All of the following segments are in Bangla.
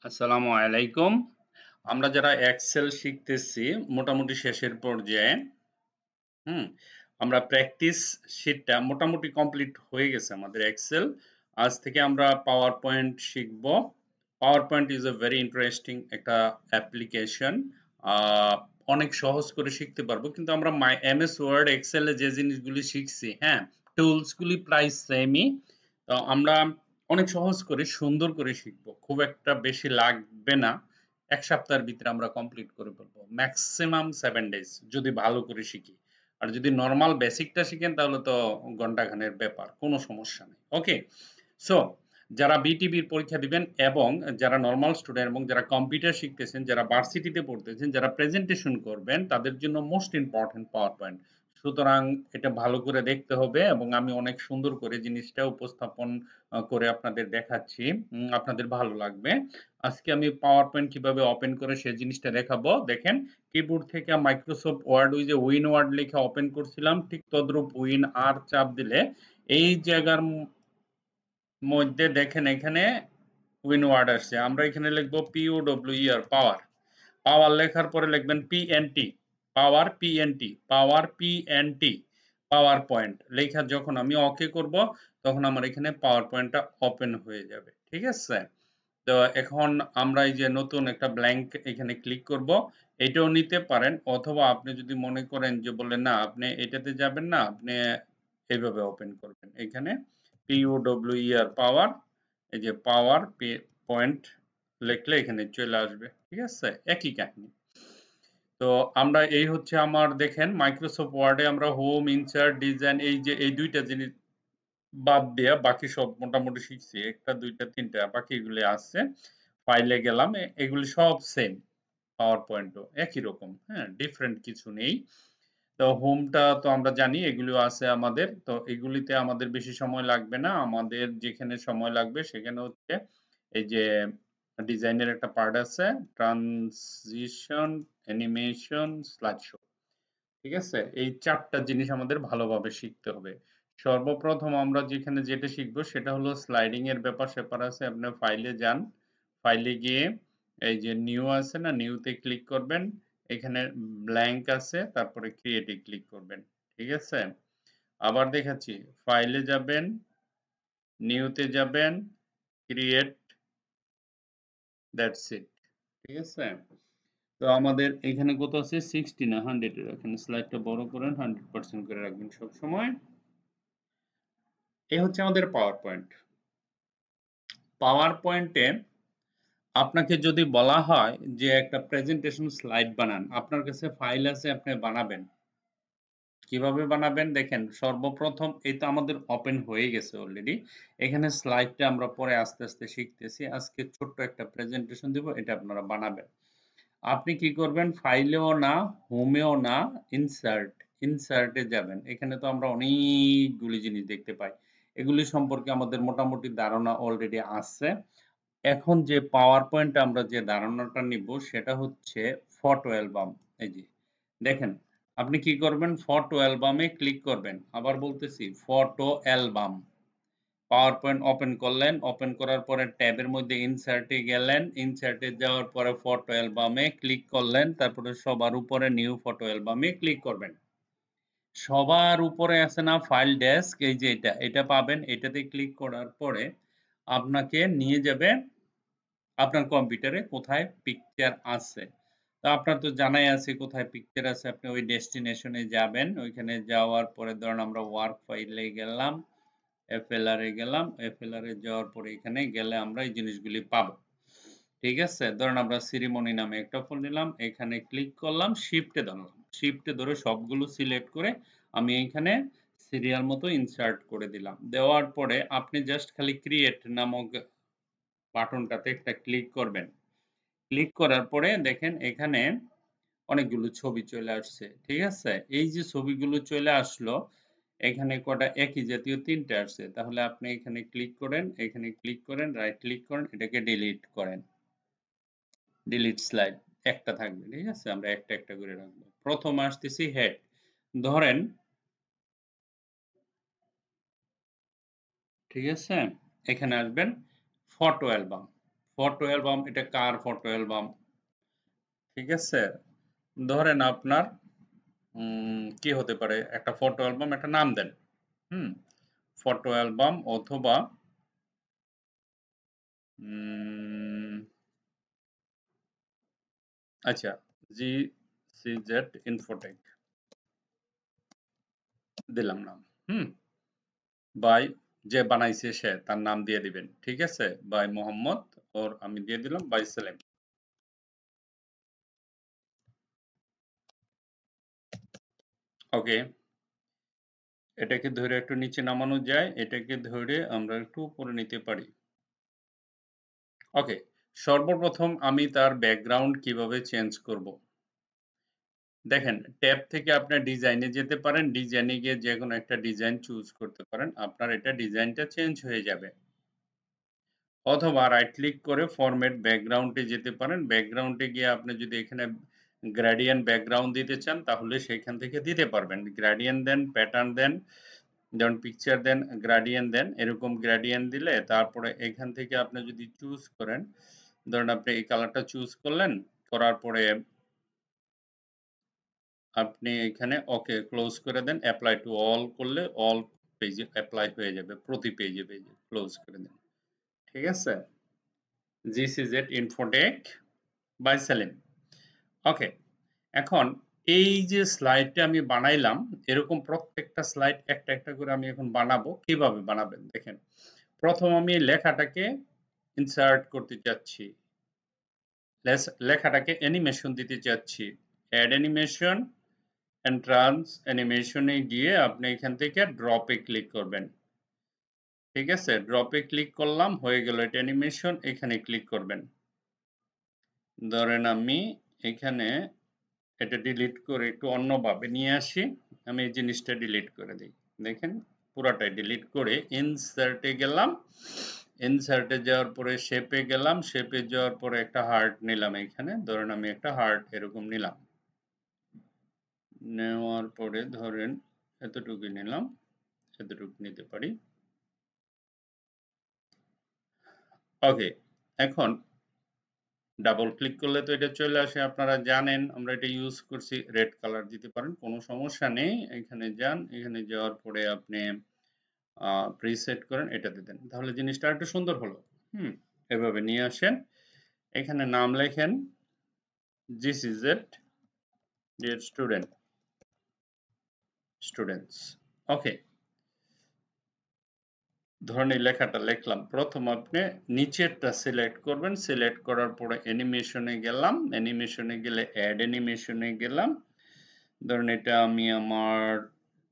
আসসালামু আলাইকুম। আমরা যারা এক্সেল শিখতেছি মোটামুটি শেষের পর্যায়ে। হুম, আমরা প্র্যাকটিস শিটটা মোটামুটি কমপ্লিট হয়ে গেছে আমাদের এক্সেল। আজ থেকে আমরা পাওয়ার পয়েন্ট শিখব। Power point is a very interesting একটা অ্যাপ্লিকেশন। অনেক সহজ করে শিখতে পারবো, কিন্তু আমরা এমএস ওয়ার্ড এক্সেলে যে জিনিসগুলি শিখছি, হ্যাঁ, টুলসগুলি প্রায় সেমই। তো আমরা অনেক সহজ করে সুন্দর করে শিখবো, খুব একটা বেশি লাগবে না। এক সপ্তাহের ভিতরে আমরা কমপ্লিট করে ফেলবো, ম্যাক্সিমাম 7 ডেজ যদি ভালো করে শিখি। আর যদি নর্মাল বেসিকটা শিখেন তাহলে তো ঘন্টাখানের ব্যাপার, কোনো সমস্যা নেই। ওকে, সো যারা বিটিবির পরীক্ষা দিবেন এবং যারা নর্মাল স্টুডেন্ট এবং যারা কম্পিউটার শিখতেছেন, যারা ভার্সিটিতে পড়তেছেন, যারা প্রেজেন্টেশন করবেন, তাদের জন্য মোস্ট ইম্পর্টেন্ট পাওয়ার পয়েন্ট। সুতরাং এটা ভালো করে দেখতে হবে এবং আমি অনেক সুন্দর করে জিনিসটা উপস্থাপন করে আপনাদের দেখাচ্ছি। আপনাদের ভালো লাগবে। আজকে আমি পাওয়ার পয়েন্ট কিভাবে ওপেন করে সেই জিনিসটা দেখাবো। দেখেন, কিবোর্ড থেকে মাইক্রোসফট ওয়ার্ড, ওই যে উইন ওয়ার্ড লিখে ওপেন করছিলাম, ঠিক তদ্রূপ উইন আর চাপ দিলে এই জায়গার মধ্যে দেখেন এখানে উইন ওয়ার্ড আসছে। আমরা এখানে লিখবো POWER, পাওয়ার। পাওয়ার লেখার পরে লিখবেন PNT, পাওয়ার PNT, পাওয়ার PNT, পাওয়ার পয়েন্ট লেখা যখন আমি ওকে করব, তখন আমার এখানে পাওয়ার পয়েন্টটা ওপেন হয়ে যাবে। ঠিক আছে? তো এখন আমরা এই যে নতুন একটা ব্ল্যাঙ্ক এখানে ক্লিক করব। এটাও নিতে পারেন, অথবা আপনি যদি মনে করেন যে বললেন না আপনি এটাতে যাবেন না, আপনি এইভাবে ওপেন করবেন। এখানে POWER, পাওয়ার, এই যে পাওয়ার পয়েন্ট লিখলে এখানে চলে আসবে। ঠিক আছে? একই কাহিনী। তো আমরা এই হচ্ছে আমার, দেখেন মাইক্রোসফট ওয়ার্ডে আমরা হোম, ইনসার্ট, ডিজাইন, এই যে এই দুইটা জিনিস বাদ দিয়া বাকি সব মোটামুটি শিখছি। একটা, দুইটা, তিনটা, বাকি এগুলি আছে। ফাইলে গেলাম, এগুলি সব সেম। পাওয়ার পয়েন্টও একই রকম, হ্যাঁ, ডিফারেন্ট কিছু নেই। তো হোমটা তো আমরা জানি, এগুলো আছে আমাদের। তো এগুলিতে আমাদের বেশি সময় লাগবে না। আমাদের যেখানে সময় লাগবে সেখানে হচ্ছে এই যে ডিজাইনের একটা পার্ট আছে, ট্রানজিশন, অ্যানিমেশন, স্লাইড শো। ঠিক আছে? এই ৪টা জিনিস আমাদের ভালোভাবে শিখতে হবে। সর্বপ্রথম আমরা যেখানে যেটা শিখবো সেটা হলো স্লাইডিং এর ব্যাপার-স্যাপার আছে। আপনার ফাইলে যান। ফাইলে গিয়ে এই যে নিউ আছে না? নিউতে ক্লিক করবেন। এখানে ব্ল্যাংক আছে, তারপরে ক্রিয়েট এ ক্লিক করবেন। ঠিক আছে? আবার দেখাচ্ছি। ফাইলে যাবেন, নিউতে যাবেন, ক্রিয়েট, দ্যাটস ইট। ঠিক আছে? তো আমাদের এখানে কত আছে? 60 না 100 এ রাখেন। স্লাইডটা বড় করেন, 100% করে রাখবেন সবসময়। এই হচ্ছে আমাদের পাওয়ার পয়েন্ট। পাওয়ার পয়েন্টে আপনাকে যদি বলা হয় যে একটা প্রেজেন্টেশন স্লাইড বানান, আপনার কাছে ফাইল আছে, আপনি বানাবেন। কিভাবে বানাবেন? দেখেন, সর্বপ্রথম এই তো আমাদের ওপেন হয়ে গেছে অলরেডি। এখানে স্লাইডটা আমরা পরে আস্তে আস্তে শিখতেছি। আজকে ছোট্ট একটা প্রেজেন্টেশন দিব, এটা আপনারা বানাবেন। আপনি কি করবেন? ফাইলেও না, হোমেও না, ইনসার্ট, ইনসার্টে যাবেন। এখানে তো আমরা অনেকগুলি জিনিস দেখতে পাই। এগুলি সম্পর্কে আমাদের মোটামুটি ধারণা অলরেডি আছে। এখন যে পাওয়ার পয়েন্টে আমরা যে ধারণাটা নিব সেটা হচ্ছে ফটো অ্যালবাম। এই যে দেখেন, আপনি কি করবেন? ফটো অ্যালবামে ক্লিক করবেন। আবার বলতেছি, photo album. Power point open করলেন, ওপেন করার পরে ট্যাবের মধ্যে ইনসার্টে গেলেন, ইনসার্টে যাওয়ার পরে ফটো অ্যালবামে ক্লিক করলেন, তারপরে সবার উপরে নিউ ফটো অ্যালবামে ক্লিক করবেন। সবার উপরে আছে না ফাইল ডেস্ক, এই যে এটা পাবেন। এটাতে ক্লিক করার পরে আপনাকে নিয়ে যাবে আপনার কম্পিউটারে কোথায় পিকচার আছে। তো আপনার তো জানাই আছে কোথায় পিকচার আছে। আপনি ওই ডেস্টিনেশনে যাবেন। ওইখানে যাওয়ার পরে ধরেন আমরা ওয়ার্ক ফাইলে গেলাম, FLR এ গেলাম। FLR এ যাওয়ার পরে এখানে গেলে আমরা এই জিনিসগুলি পাবো। ঠিক আছে? ধরেন আমরা সিরিমনি নামে একটা ফোল্ড নিলাম, এখানে ক্লিক করলাম, শিফটে ধরলাম। শিফটে ধরে সবগুলো সিলেক্ট করে আমি এইখানে সিরিয়াল মতো ইনসার্ট করে দিলাম। দেওয়ার পরে আপনি জাস্ট খালি ক্রিয়েট নামক বাটনটাতে একটা ক্লিক করবেন। ক্লিক করার পরে দেখেন এখানে অনেকগুলো ছবি চলে আসছে। ঠিক আছে? এই যে ছবিগুলো চলে আসলো, এখানে কটা একই জাতীয় ৩ টে আসছে। তাহলে আপনি এখানে ক্লিক করেন, এখানে ক্লিক করেন, রাইট ক্লিক করেন, এটাকে ডিলিট করেন। ডিলিট স্লাইড, একটা থাকবে। ঠিক আছে? আমরা একটা একটা করে রাখবো। প্রথম আসতেছি হেড। ধরেন, ঠিক আছে? এখানে আসবেন ফটো অ্যালবাম। ফটো অ্যালবাম, এটা কার ফটো অ্যালবাম? ঠিক আছে, ধরেন আপনার কি হতে পারে, একটা ফটো অ্যালবাম, একটা নাম দেন। হুম, ফটো অ্যালবাম অথবা উম, আচ্ছা, জি সি জেড ইনফোটেক দিলাম নাম। হুম, বাই যে বানাইছে সে তার নাম দিয়ে দিবেন। ঠিক আছে, বাই মোহাম্মদ, ওর আমি দিয়ে দিলাম বাই সেলিম। ওকে, এটাকে ধরে একটু নিচে নামানো যায়, এটাকে ধরে আমরা একটু উপরে নিতে পারি। ওকে, সর্বপ্রথম আমি তার ব্যাকগ্রাউন্ড কিভাবে চেঞ্জ করব? দেখেন, ট্যাব থেকে আপনার ডিজাইনে যেতে পারেন, ডিজাইনে গিয়ে যে কোনো একটা ডিজাইন চুজ করতে পারেন, আপনার এটা ডিজাইনটা চেঞ্জ হয়ে যাবে। অথবা রাইট ক্লিক করে ফরম্যাট ব্যাকগ্রাউন্ডে যেতে পারেন, ব্যাকগ্রাউন্ডে গিয়ে আপনি যদি এখানে গ্রেডিয়েন্ট ব্যাকগ্রাউন্ড দিতে চান তাহলে সেখান থেকে দিতে পারবেন। গ্রেডিয়েন্ট দেন, প্যাটার্ন দেন, যেমন পিকচার দেন, গ্রেডিয়েন্ট দেন, এরকম গ্রেডিয়েন্ট দিলে তারপরে এখান থেকে আপনি যদি চুজ করেন, ধরেন আপনি এই কালারটা চুজ করলেন, করার পরে আপনি এখানে ওকে ক্লোজ করে দেন, অ্যাপ্লাই টু অল করলে অল পেজে অ্যাপ্লাই হয়ে যাবে, প্রতি পেজে পেজে ক্লোজ করে দেন। ঠিক আছে, this is IT infotech by Selim. Okay, এখন এই যে স্লাইডটা আমি বানাইলাম, এরকম প্রত্যেকটা স্লাইড একটা একটা করে আমি এখন বানাবো। কিভাবে বানাবেন দেখেন, প্রথম আমি লেখাটাকে ইনসার্ট করতে চাচ্ছি, লেখাটাকে অ্যানিমেশন দিতে চাচ্ছি, অ্যাড অ্যানিমেশন, এন্ট্রান্স অ্যানিমেশনে গিয়ে আপনি এখান থেকে ড্রপে ক্লিক করবেন। ঠিক আছে, ড্রপে ক্লিক করলাম, হয়ে গেল এটা অ্যানিমেশন, এখানে ক্লিক করবেন। ধরেন আমি এখানে এটা ডিলিট করে একটু অন্যভাবে নিয়ে আসি, আমি এই জিনিসটা ডিলিট করে দিই। দেখেন, পুরাটাই ডিলিট করে ইনসার্টে গেলাম, ইনসার্টে যাওয়ার পরে শেপে গেলাম, শেপে যাওয়ার পরে একটা হার্ট নিলাম, এখানে ধরেন আমি একটা হার্ট এরকম নিলাম, নেওয়ার পরে ধরেন এতটুকু নিলাম, এতটুকু নিতে পারি। ওকে, এখন ডাবল ক্লিক করলে তো এটা চলে আসে, আপনারা জানেন আমরা এটা ইউজ করছি। রেড কালার দিতে পারেন, কোনো সমস্যা নেই। এখানে যান, এখানে যাওয়ার পরে আপনি প্রিসেট করেন, এটাতে দেন, তাহলে জিনিসটা একটু সুন্দর হলো। হুম, এভাবে নিয়ে আসেন, এখানে নাম লেখেন this is it dear students. Okay, ধরেন এই লেখাটা লিখলাম, প্রথম আপনি নিচেরটা সিলেক্ট করবেন, সিলেক্ট করার পরে অ্যানিমেশনে গেলাম, অ্যানিমেশনে গেলে অ্যাড অ্যানিমেশনে গেলাম, ধরেন এটা আমি আমার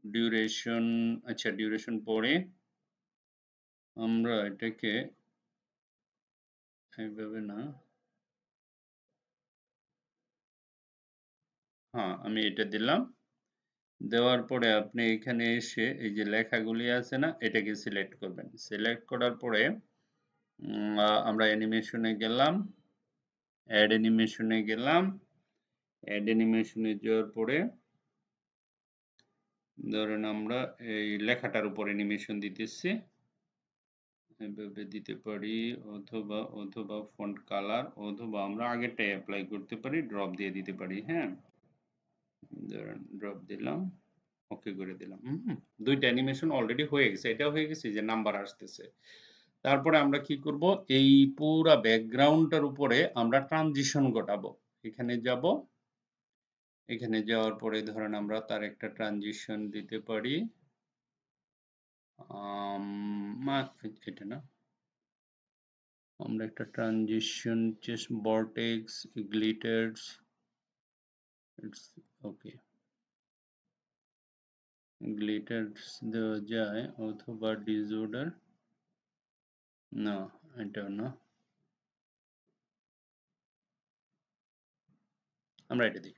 ডিউরেশন, আচ্ছা ডিউরেশন পরে আমরা এটাকে এইভাবে না, হ্যাঁ আমি এটা দিলাম, দেওয়ার পরে আপনি এখানে এসে এই যে লেখাগুলি আছে না, এটাকে সিলেক্ট করবেন, সিলেক্ট করার পরে আমরা অ্যানিমেশনে গেলাম, অ্যাড অ্যানিমেশনে গেলাম, অ্যাড অ্যানিমেশনে যাওয়ার পরে ধরেন আমরা এই লেখাটার উপর অ্যানিমেশন দিতেছি, এভাবে দিতে পারি, অথবা অথবা ফন্ট কালার, অথবা আমরা আগেরটাই অ্যাপ্লাই করতে পারি, ড্রপ দিয়ে দিতে পারি। হ্যাঁ, ধরেন ড্রপ দিলাম, ওকে করে দিলাম। দুইটা অ্যানিমেশন অলরেডি হয়ে গেছে, এটা হয়ে গেছে যে নাম্বার আসতেছে। তারপরে আমরা কি করব, এই পুরা ব্যাকগ্রাউন্ডটার উপরে আমরা ট্রানজিশন ঘটাবো। এখানে যাব, এখানে যাওয়ার পরে ধরেন আমরা তার একটা ট্রানজিশন দিতে পারি, এটা না, আমরা একটা ট্রানজিশন জাস্ট বর্টেক্স গ্লিটারস, ইটস ওকে, গ্লিটারস দেওয়া যায়, অথবা ডিসঅর্ডার, না এটাও না, আমরা এটা দিই।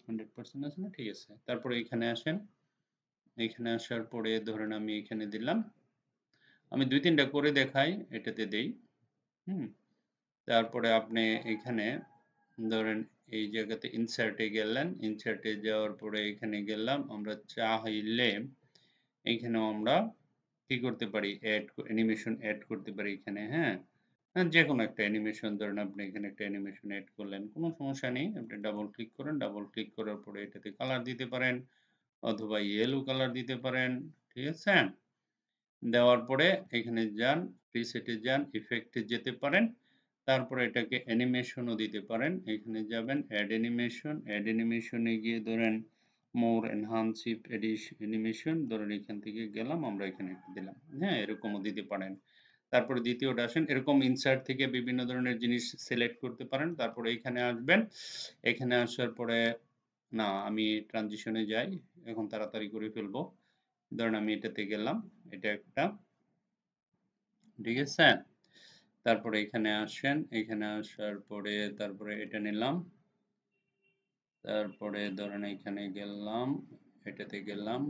100% আছে না, ঠিক আছে। তারপরে এখানে আসেন, এখানে আসার পরে ধরেন আমি এখানে দিলাম, আমি দুই তিনটা করে দেখাই, এটাতে দেই। হুম, তারপরে আপনি এখানে ধরেন এই জায়গাতে ইনসার্টে গেলেন, ইনসার্টে যাওয়ার পরে এখানে গেলাম, আমরা চাইলে এখানেও আমরা কি করতে পারি, অ্যাড অ্যানিমেশন অ্যাড করতে পারি এখানে। হ্যাঁ, যে কোনো একটা অ্যানিমেশন ধরেন আপনি এখানে একটা অ্যানিমেশন এড করলেন, কোনো সমস্যা নেই। আপনি ডাবল ক্লিক করেন, ডাবল ক্লিক করার পরে এটাতে কালার দিতে পারেন অথবা ইয়েলো কালার দিতে পারেন, ঠিক আছে? দেওয়ার পরে এখানে যান, প্রিসেটে যান, ইফেক্টে যেতে পারেন। তারপরে এটাকে অ্যানিমেশনও দিতে পারেন। এখানে যাবেন অ্যাড অ্যানিমেশন, অ্যাড অ্যানিমেশনে গিয়ে ধরেন মোর এনহান্সিভ অ্যানিমেশন ধরেন এখান থেকে গেলাম, আমরা এখানে একটা দিলাম। হ্যাঁ, এরকমও দিতে পারেন। তারপরে দ্বিতীয়টা আসেন, এরকম ইনসার্ট থেকে বিভিন্ন ধরনের জিনিস সিলেক্ট করতে পারেন। তারপরে এখানে আসবেন, এখানে আসার পরে না আমি ট্রানজিশনে যাই, এখন তাড়াতাড়ি করে ফেলবো। ধরেন আমি এটাতে গেলাম, এটা একটা, ঠিক আছে? তারপরে এখানে আসেন, এখানে আসার পরে তারপরে এটা নিলাম, তারপরে ধরেন এখানে গেলাম, এটাতে গেলাম,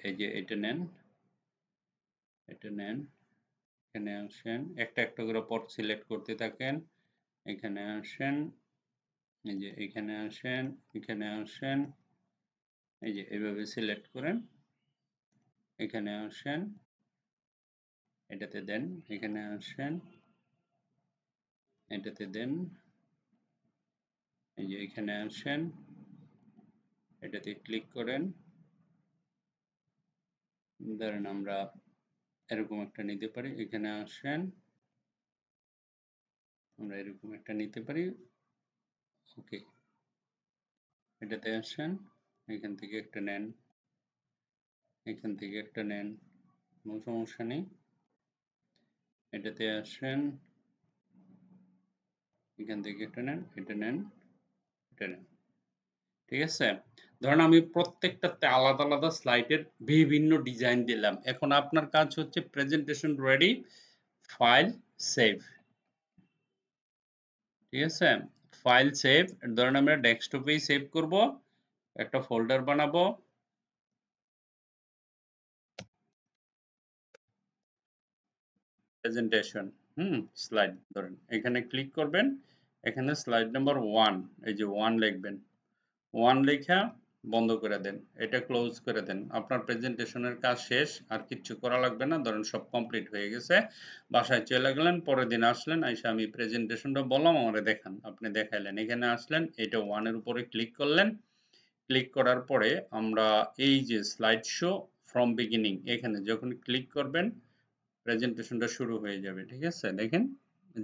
এই যে এটা নেন, এটা নেন, এখানে আসেন, একটা একটা করে পথ সিলেক্ট করতে থাকেন। এখানে আসেন, এই যে এখানে আসেন, এখানে আসেন, এই যে এইভাবে সিলেক্ট করেন, এখানে আসেন, এটাতে দেন, এখানে আসেন, এটাতে দেন, এই যে এখানে আসেন, এটাতে ক্লিক করেন। ধরেন আমরা এরকম একটা নিতে পারি, এখানে আসেন, আমরা এরকম একটা নিতে পারি, ওকে। এটাতে আসেন, এখান থেকে একটা নেন, এখান থেকে একটা নেন, কোনো সমস্যা নেই। এটাতে আসেন, এখান থেকে একটা নেন, এটা নেন, এটা নেন, ঠিক আছে? ধরেন আমি প্রত্যেকটাতে আলাদা আলাদা স্লাইডের বিভিন্ন ডিজাইন দিলাম। এখন আপনার কাজ হচ্ছে প্রেজেন্টেশন রেডি, ফাইল সেভ, ঠিক আছে? ফাইল সেভ, ধরেন আমরা ডেস্কটপেই সেভ করব, একটা ফোল্ডার বানাবো, প্রেজেন্টেশন, স্লাইড ধরেন এখানে ক্লিক করবেন, এখানে স্লাইড নাম্বার 1, এই যে 1 লিখবেন, 1 লেখা বন্ধ করে দেন, এটা ক্লোজ করে দেন। আপনার প্রেজেন্টেশনের কাজ শেষ, আর কিচ্ছু করা লাগবে না। ধরেন সব কমপ্লিট হয়ে গেছে, বাসায় চলে গেলেন, পরের দিন আসলেন, আইসা আমি প্রেজেন্টেশনটা বললাম আমারে দেখান, আপনি দেখাইলেন। এখানে আসলেন, এটা 1 এর উপরে ক্লিক করলেন, ক্লিক করার পরে আমরা এই যে স্লাইড শো ফ্রম বিগিনিং, এখানে যখন ক্লিক করবেন প্রেজেন্টেশনটা শুরু হয়ে যাবে, ঠিক আছে? দেখেন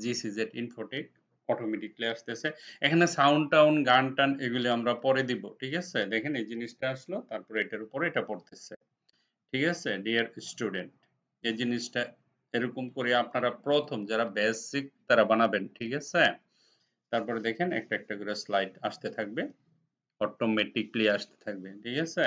জিসিজেড ইনফোটেক অটোমেটিকলি আসতেছে। এখানে সাউন্ড টাউন গান টান এগুলো আমরা পরে দিব, ঠিক আছে? দেখেন এই জিনিসটা আসলো, তারপরে এটার উপরে এটা পড়তেছে, ঠিক আছে? ডিয়ার স্টুডেন্ট, এই জিনিসটা এরকম করে আপনারা প্রথম যারা বেসিক তারা বানাবেন, ঠিক আছে? তারপরে দেখেন একটা একটা করে স্লাইড আসতে থাকবে, অটোমেটিকলি আসতে থাকবে, ঠিক আছে?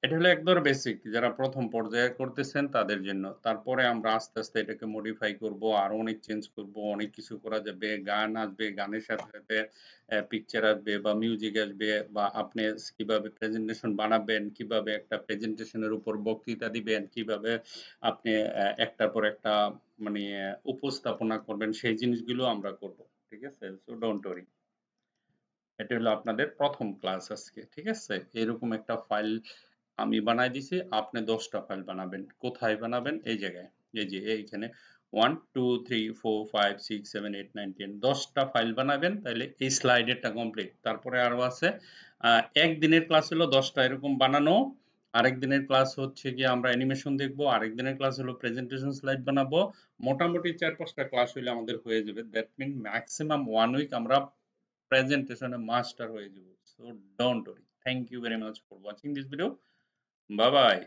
এটা হলো একদম বেসিক, যারা প্রথম পর্যায়ে করতেছেন তাদের জন্য। তারপরে আমরা আস্তে আস্তে এটাকে মডিফাই করব, আরো অনেক চেঞ্জ করব, অনেক কিছু করা যাবে, গান আসবে, গানের সাথে সাথে পিকচার আসবে বা মিউজিক আসবে, বা আপনি কিভাবে প্রেজেন্টেশন বানাবেন, কিভাবে একটা প্রেজেন্টেশনের উপর বক্তৃতা দিবেন, কিভাবে আপনি একটার পর একটা মানে উপস্থাপনা করবেন, সেই জিনিসগুলো আমরা করব, ঠিক আছে? সো ডোন্ট ওয়ারি, এটা হলো আপনাদের প্রথম ক্লাস আজকে, ঠিক আছে? এরকম একটা ফাইল আমি বানাই দিছি, আপনি 10টা ফাইল বানাবেন। কোথায় বানাবেন? এই জায়গায়, এই যে এইখানে 1 2 3 4 5 6 7 8 9 10, 10টা ফাইল বানাবেন, তাহলে এই স্লাইডেরটা কমপ্লিট। তারপরে আরো আছে, একদিনের ক্লাস হলো 10টা এরকম বানানো, আরেক দিনের ক্লাস হচ্ছে গিয়ে আমরা অ্যানিমেশন দেখবো, আরেক দিনের ক্লাস হলো প্রেজেন্টেশন স্লাইড বানাবো। মোটামুটি 4-5টা ক্লাস হইলে আমাদের হয়ে যাবে। দ্যাট মিন ম্যাক্সিমাম 1 উইক আমরা প্রেজেন্টেশনে মাস্টার হয়ে যাব। So don't worry. Thank you very much for watching this video. Bye bye.